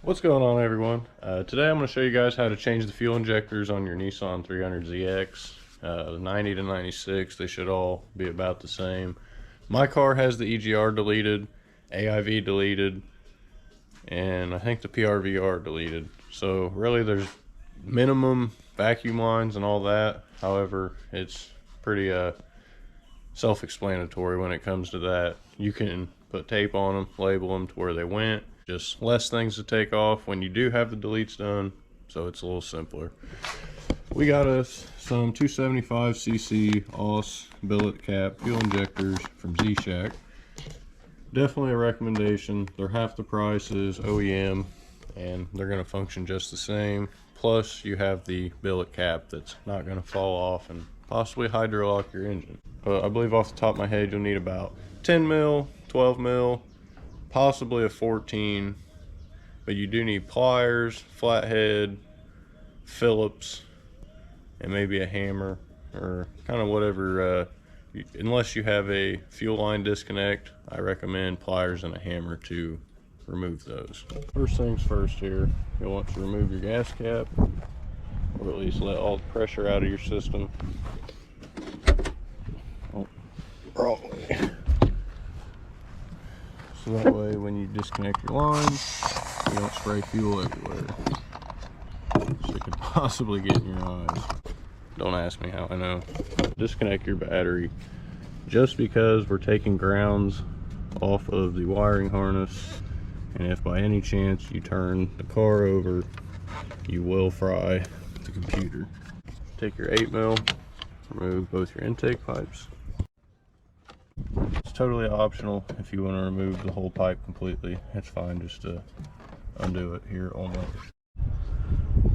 What's going on, everyone? Today I'm going to show you guys how to change the fuel injectors on your Nissan 300ZX. 90 to 96, they should all be about the same. My car has the EGR deleted, AIV deleted, and I think the PRVR deleted. So really there's minimum vacuum lines and all that. However, it's pretty self-explanatory when it comes to that. You can put tape on them, label them to where they went. Just less things to take off when you do have the deletes done, so it's a little simpler. We got us some 275cc OS billet cap fuel injectors from Z-Shack. Definitely a recommendation. They're half the price as OEM, and they're going to function just the same. Plus, you have the billet cap that's not going to fall off and possibly hydrolock your engine. But I believe off the top of my head, you'll need about 10 mil, 12 mil, possibly a 14, but you do need pliers, flathead, Phillips, and maybe a hammer or kind of whatever. Unless you have a fuel line disconnect, I recommend pliers and a hammer to remove those. First things first here, you'll want to remove your gas cap, or at least let all the pressure out of your system. Oh, wrong way. So that way when you disconnect your lines, you don't spray fuel everywhere. So it could possibly get in your eyes. Don't ask me how I know. Disconnect your battery. Just because we're taking grounds off of the wiring harness, and if by any chance you turn the car over, you will fry the computer. Take your 8mm, remove both your intake pipes. It's totally optional if you want to remove the whole pipe completely. It's fine just to undo it here only.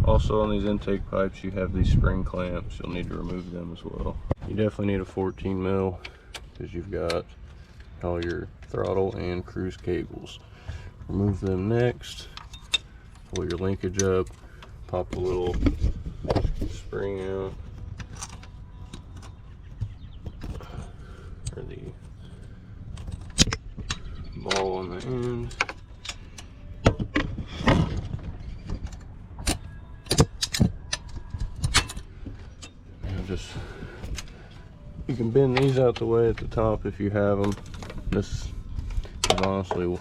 Also on these intake pipes you have these spring clamps. You'll need to remove them as well. You definitely need a 14mm because you've got all your throttle and cruise cables. Remove them next. Pull your linkage up. Pop the little spring out. Or the ball on the end. You can bend these out the way at the top if you have them. This is honestly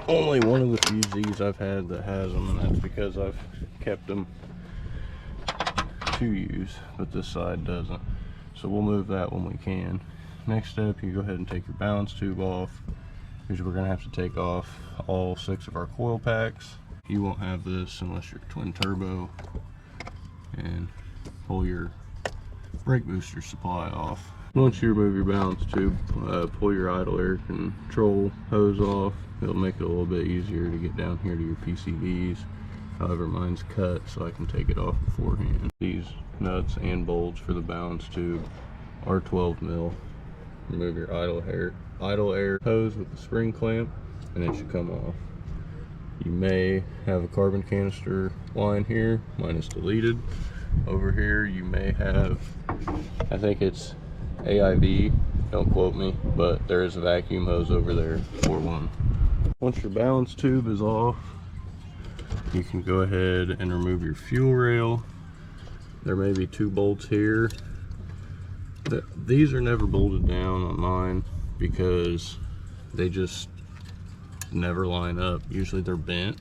only one of the few Z's I've had that has them, and that's because I've kept them to use, but this side doesn't. So we'll move that when we can. Next step, you go ahead and take your balance tube off, because we're going to have to take off all 6 of our coil packs. You won't have this unless you're twin turbo, and pull your brake booster supply off. Once you remove your balance tube, pull your idle air control hose off. It'll make it a little bit easier to get down here to your PCBs. However, mine's cut, so I can take it off beforehand. These nuts and bolts for the balance tube are 12mm. Remove your idle air hose with the spring clamp, and it should come off. You may have a carbon canister line here. Mine is deleted. Over here you may have, I think it's AIV, don't quote me, but there is a vacuum hose over there for one. Once your balance tube is off, you can go ahead and remove your fuel rail. There may be 2 bolts here. These are never bolted down on mine because they just never line up. Usually they're bent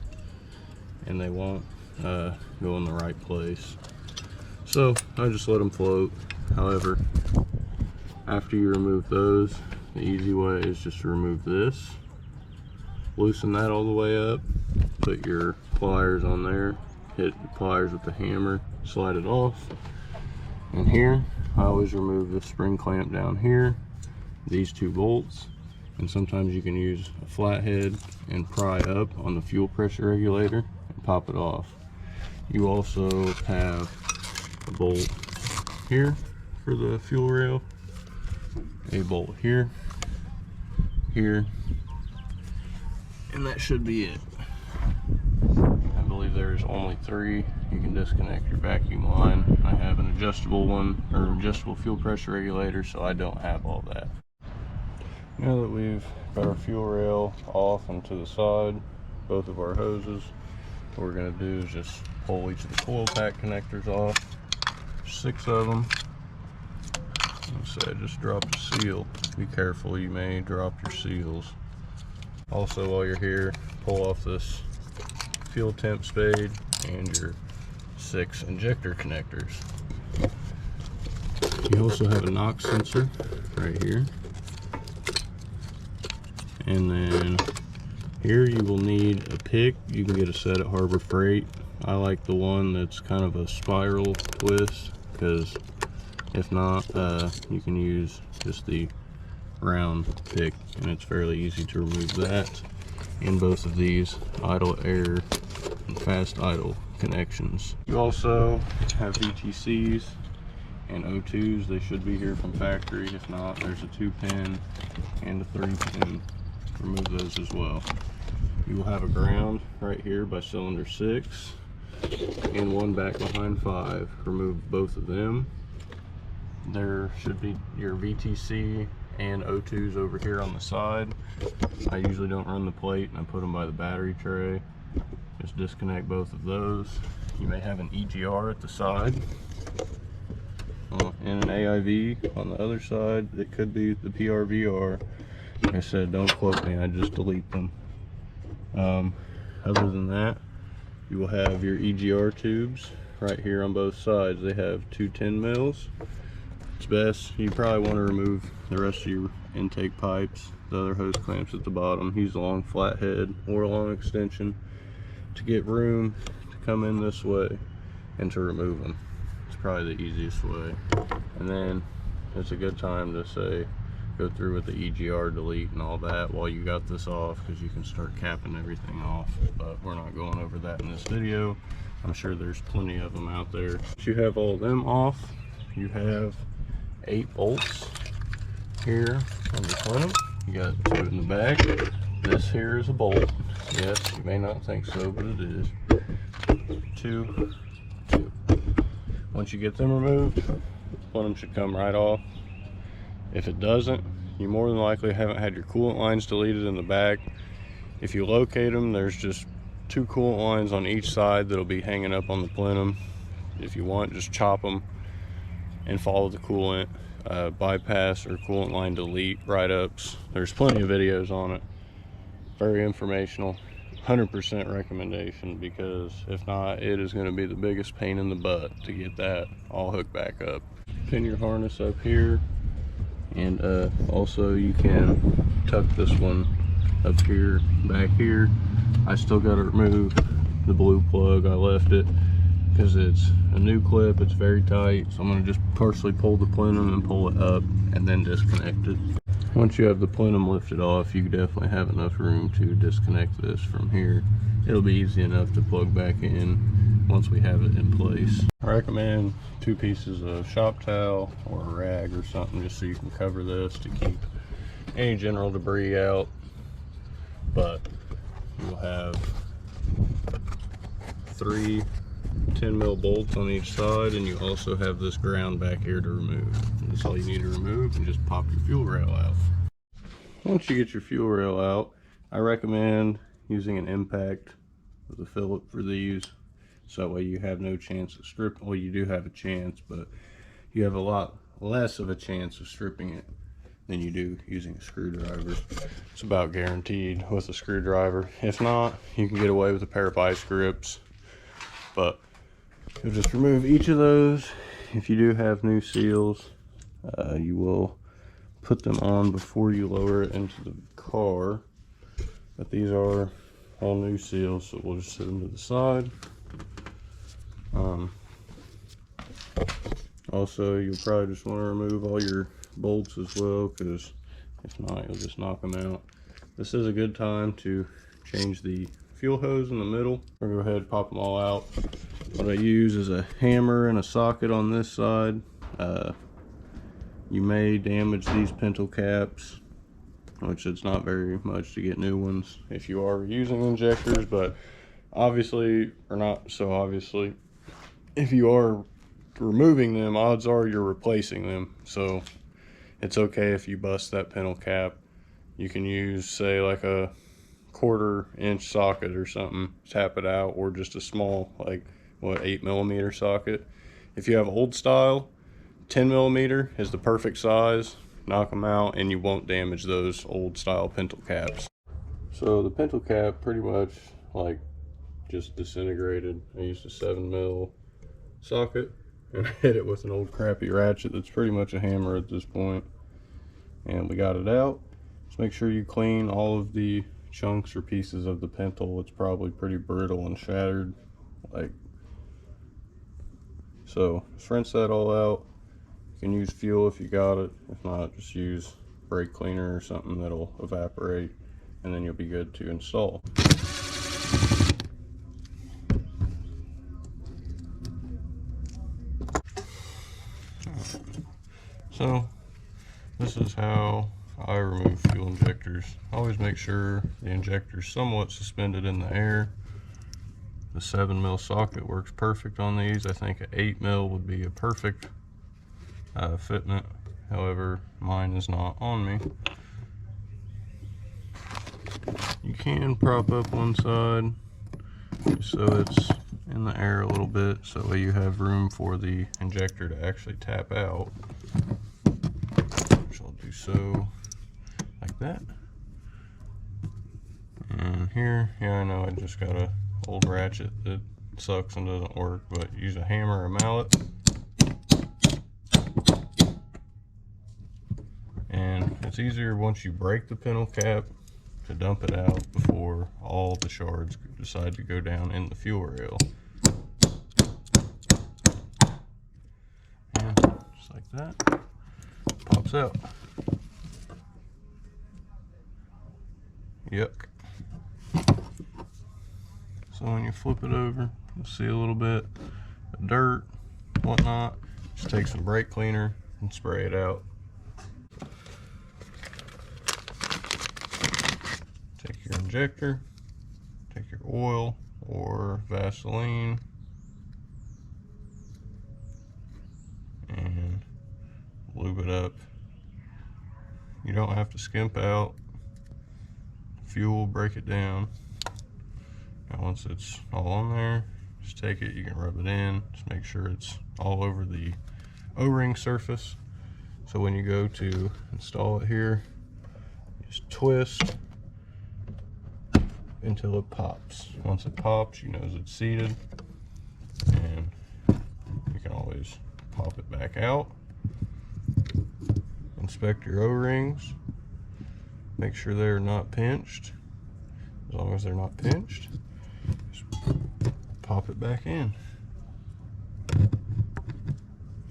and they won't go in the right place. So I just let them float. However, after you remove those, the easy way is just to remove this, loosen that all the way up, put your pliers on there, hit the pliers with the hammer, slide it off. And here, I always remove the spring clamp down here, these 2 bolts, and sometimes you can use a flathead and pry up on the fuel pressure regulator and pop it off. You also have a bolt here for the fuel rail, a bolt here, and that should be it. I believe there's only 3. You can disconnect your vacuum line. I have an adjustable one, or adjustable fuel pressure regulator, so I don't have all that. Now that we've got our fuel rail off and to the side, both of our hoses. What we're going to do is just pull each of the coil pack connectors off. 6 of them. So just drop the seal. Be careful, you may drop your seals. Also, while you're here, pull off this fuel temp spade and your 6 injector connectors. You also have a knock sensor right here. And then here you will need a pick. You can get a set at Harbor Freight. I like the one that's kind of a spiral twist, because if not, you can use just the round pick, and it's fairly easy to remove that. In both of these idle air and fast idle connections. You also have VTCs and O2s. They should be here from factory. If not, there's a 2-pin and a 3-pin. Remove those as well. You will have a ground right here by cylinder 6 and one back behind 5. Remove both of them. There should be your VTC and O2s over here on the side. I usually don't run the plate, and I put them by the battery tray. Just disconnect both of those. You may have an EGR at the side and an AIV on the other side. It could be the PRVR. Like I said, don't quote me, I just delete them. Other than that, you will have your EGR tubes right here on both sides. They have 2 10 mils. It's best, you probably want to remove the rest of your intake pipes, the other hose clamps at the bottom. Use a long flathead or a long extension to get room to come in this way and to remove them. It's probably the easiest way. And then it's a good time to say, go through with the EGR delete and all that while you got this off, because you can start capping everything off. But we're not going over that in this video. I'm sure there's plenty of them out there. Once you have all of them off, you have 8 bolts here on the Plenum. You got 2 in the back. This here is a bolt. Yes, you may not think so, but it is. 2, 2. Once you get them removed, Plenum should come right off. If it doesn't, you more than likely haven't had your coolant lines deleted in the back. If you locate them, there's just 2 coolant lines on each side that'll be hanging up on the Plenum. If you want, just chop them and follow the coolant bypass or coolant line delete write-ups. There's plenty of videos on it. Very informational. 100% recommendation, because if not, it is going to be the biggest pain in the butt to get that all hooked back up. Pin your harness up here, and also you can tuck this one up here, back here. I still got to remove the blue plug. I left it because it's a new clip, it's very tight, so I'm going to just partially pull the Plenum and pull it up and then disconnect it. Once you have the Plenum lifted off, you definitely have enough room to disconnect this from here. It'll be easy enough to plug back in once we have it in place. I recommend 2 pieces of shop towel or a rag or something, just so you can cover this to keep any general debris out. But you'll have 3 10 mil bolts on each side, and you also have this ground back here to remove. That's all you need to remove, and just pop your fuel rail out. Once you get your fuel rail out, I recommend using an impact with a fillet for these, so that way you have no chance of stripping. Well, you do have a chance, but you have a lot less of a chance of stripping it than you do using a screwdriver. It's about guaranteed with a screwdriver. If not, you can get away with a pair of vice grips. But you'll just remove each of those. If you do have new seals, you will put them on before you lower it into the car. But these are all new seals, so we'll just set them to the side. Also, you'll probably just want to remove all your bolts as well, because if not, you'll just knock them out. This is a good time to change the fuel hose in the middle. I'll go ahead and pop them all out. What I use is a hammer and a socket on this side. You may damage these pintle caps, which it's not very much to get new ones if you are using injectors, but obviously, or not so obviously, if you are removing them, odds are you're replacing them. So it's okay if you bust that pintle cap. You can use, say, like a 1/4 inch socket or something, tap it out, or just a small, like, what, 8mm socket. If you have old style, 10mm is the perfect size. Knock them out and you won't damage those old style pintle caps. So the pintle cap pretty much like just disintegrated. I used a 7mm socket and I hit it with an old crappy ratchet that's pretty much a hammer at this point, and we got it out. Just make sure you clean all of the chunks or pieces of the pintle. It's probably pretty brittle and shattered, like so. Just rinse that all out. You can use fuel if you got it. If not, just use brake cleaner or something that'll evaporate, and then you'll be good to install. So this is how I remove fuel injectors. Always make sure the injector is somewhat suspended in the air. The 7mm socket works perfect on these. I think an 8mm would be a perfect fitment. However, mine is not on me. You can prop up one side so it's in the air a little bit, so that way you have room for the injector to actually tap out. Which I'll do so like that. And here, yeah, I know I just got a old ratchet that sucks and doesn't work, but use a hammer or a mallet. And it's easier once you break the pintle cap to dump it out before all the shards decide to go down in the fuel rail. And just like that, pops out. Yuck. So when you flip it over, you'll see a little bit of dirt, whatnot. Just take some brake cleaner and spray it out. Take your injector, take your oil or Vaseline, and lube it up. You don't have to skimp out. Fuel will break it down. Now once it's all on there, just take it, you can rub it in, just make sure it's all over the O-ring surface. So when you go to install it here, just twist until it pops. Once it pops, you know it's seated, and you can always pop it back out. Inspect your O-rings, make sure they're not pinched. As long as they're not pinched, just pop it back in,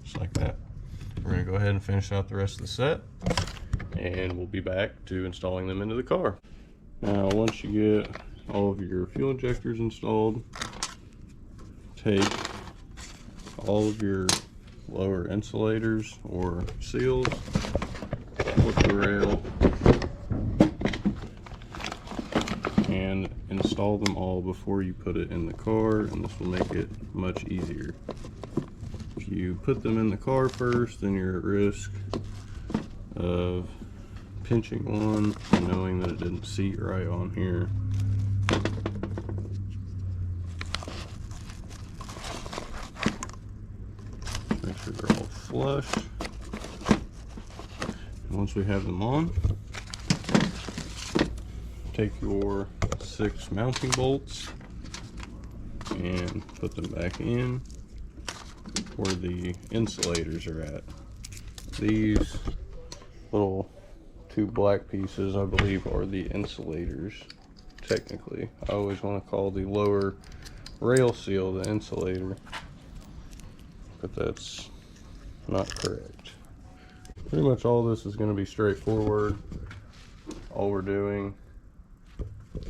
just like that. We're going to go ahead and finish out the rest of the set, and we'll be back to installing them into the car. Now once you get all of your fuel injectors installed, take all of your lower insulators or seals, flip the rail, and install them all before you put it in the car, and this will make it much easier. If you put them in the car first, then you're at risk of pinching one and knowing that it didn't seat right on here. Make sure they're all flush. And once we have them on, take your 6 mounting bolts and put them back in where the insulators are at. These little 2 black pieces, I believe, are the insulators. Technically, I always want to call the lower rail seal the insulator, but that's not correct. Pretty much all this is going to be straightforward. All we're doing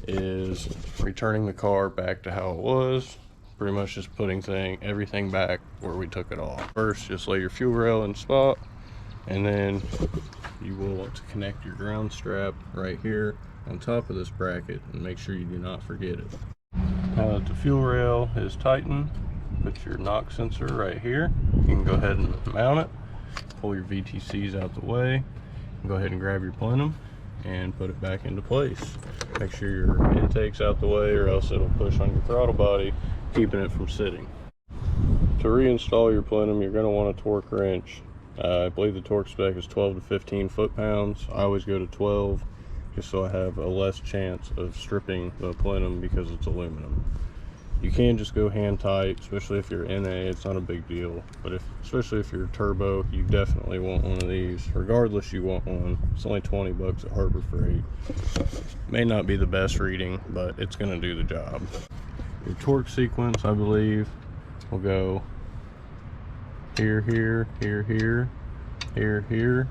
is returning the car back to how it was. Pretty much just putting everything back where we took it off. First, just lay your fuel rail in spot, and then you will want to connect your ground strap right here on top of this bracket, and make sure you do not forget it. Now that the fuel rail is tightened, put your knock sensor right here. You can go ahead and mount it. Pull your VTCs out the way, and go ahead and grab your plenum and put it back into place. Make sure your intake's out the way, or else it'll push on your throttle body, keeping it from sitting. To reinstall your plenum, you're going to want a torque wrench. I believe the torque spec is 12 to 15 foot-pounds. I always go to 12, just so I have a less chance of stripping the plenum because it's aluminum. You can just go hand tight, especially if you're NA, it's not a big deal. But especially if you're turbo, you definitely want one of these. Regardless, you want one. It's only 20 bucks at Harbor Freight. May not be the best reading, but it's gonna do the job. Your torque sequence, I believe, will go here, here, here, here, here, here,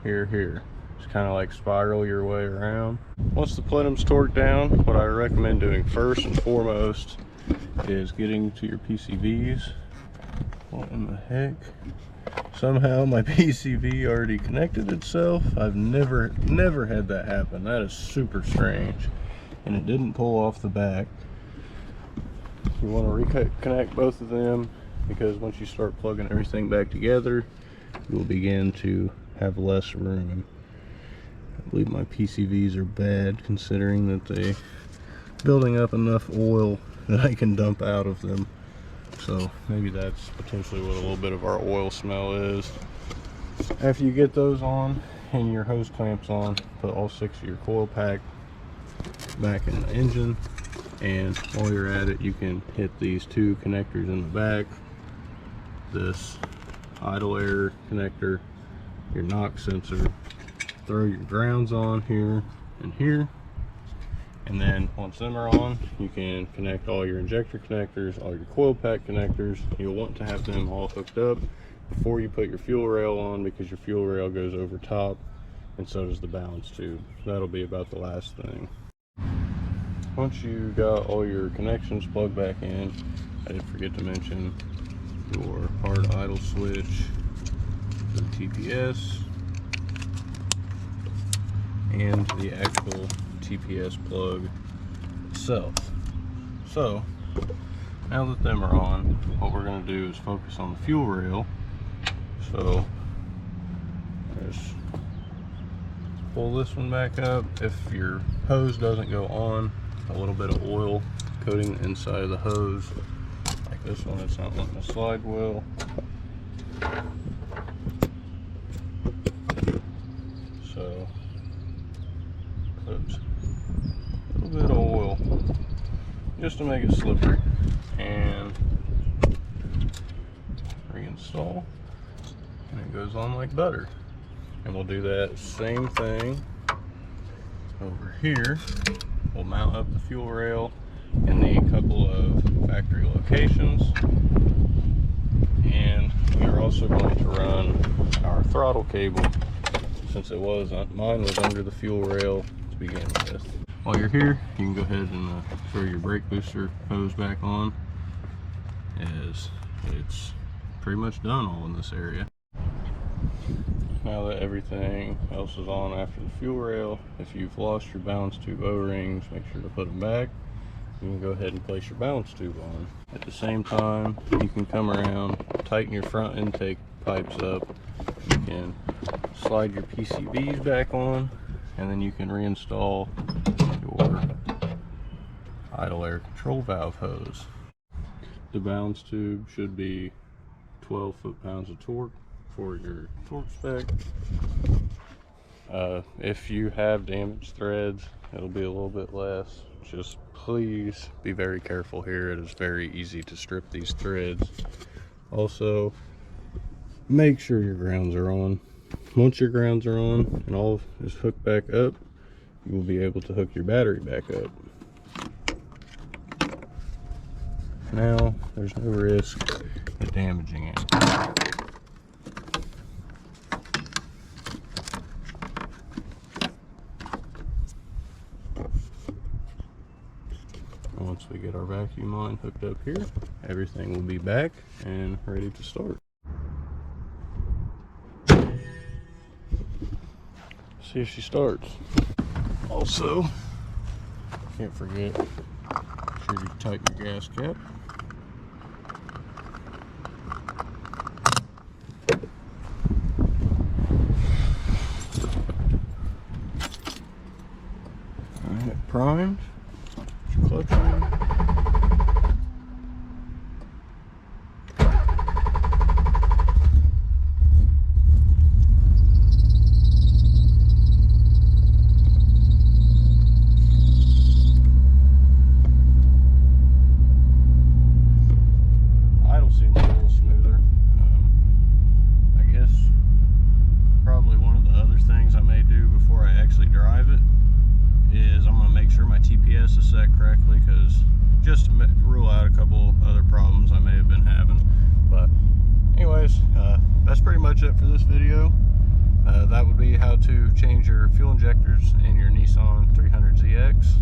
here, here. Just kind of like spiral your way around. Once the plenum's torqued down, what I recommend doing first and foremost is getting to your PCVs. What in the heck? Somehow my PCV already connected itself. I've never had that happen. That is super strange. And it didn't pull off the back. You want to reconnect both of them, because once you start plugging everything back together, you'll begin to have less room. I believe my PCVs are bad, considering that they're building up enough oil that I can dump out of them. So maybe that's potentially what a little bit of our oil smell is. After you get those on and your hose clamps on, put all 6 of your coil pack back in the engine. And while you're at it, you can hit these 2 connectors in the back. This idle air connector, your knock sensor. Throw your grounds on here and here. And then once them are on, you can connect all your injector connectors, all your coil pack connectors. You'll want to have them all hooked up before you put your fuel rail on, because your fuel rail goes over top, and so does the balance tube. That'll be about the last thing. Once you got all your connections plugged back in, I did forget to mention your hard idle switch, the TPS, and the actual TPS plug itself. So now that them are on, what we're going to do is focus on the fuel rail. So just pull this one back up. If your hose doesn't go on, a little bit of oil coating the inside of the hose, like this one, it's not wanting to slide well. So put a little bit of oil just to make it slippery, and reinstall, and it goes on like butter. And we'll do that same thing over here. We'll mount up the fuel rail in the couple of factory locations, and we are also going to run our throttle cable, since mine was under the fuel rail to begin with. While you're here, you can go ahead and throw your brake booster hose back on, as it's pretty much done all in this area. Now that everything else is on after the fuel rail, if you've lost your balance tube O-rings, make sure to put them back. You can go ahead and place your balance tube on. At the same time, you can come around, tighten your front intake pipes up. You can slide your PCVs back on, and then you can reinstall your idle air control valve hose. The balance tube should be 12 foot-pounds of torque for your torque spec. If you have damaged threads, it'll be a little bit less. Just please be very careful here. It is very easy to strip these threads. Also, make sure your grounds are on. Once your grounds are on and all is hooked back up, you will be able to hook your battery back up. Now there's no risk of damaging it. Once we get our vacuum line hooked up here, everything will be back and ready to start. See if she starts. Also, can't forget, make sure you tighten your gas cap. primed. Get your clutch on. TPS is set correctly, because just to rule out a couple other problems I may have been having. But anyways, that's pretty much it for this video. That would be how to change your fuel injectors in your Nissan 300ZX.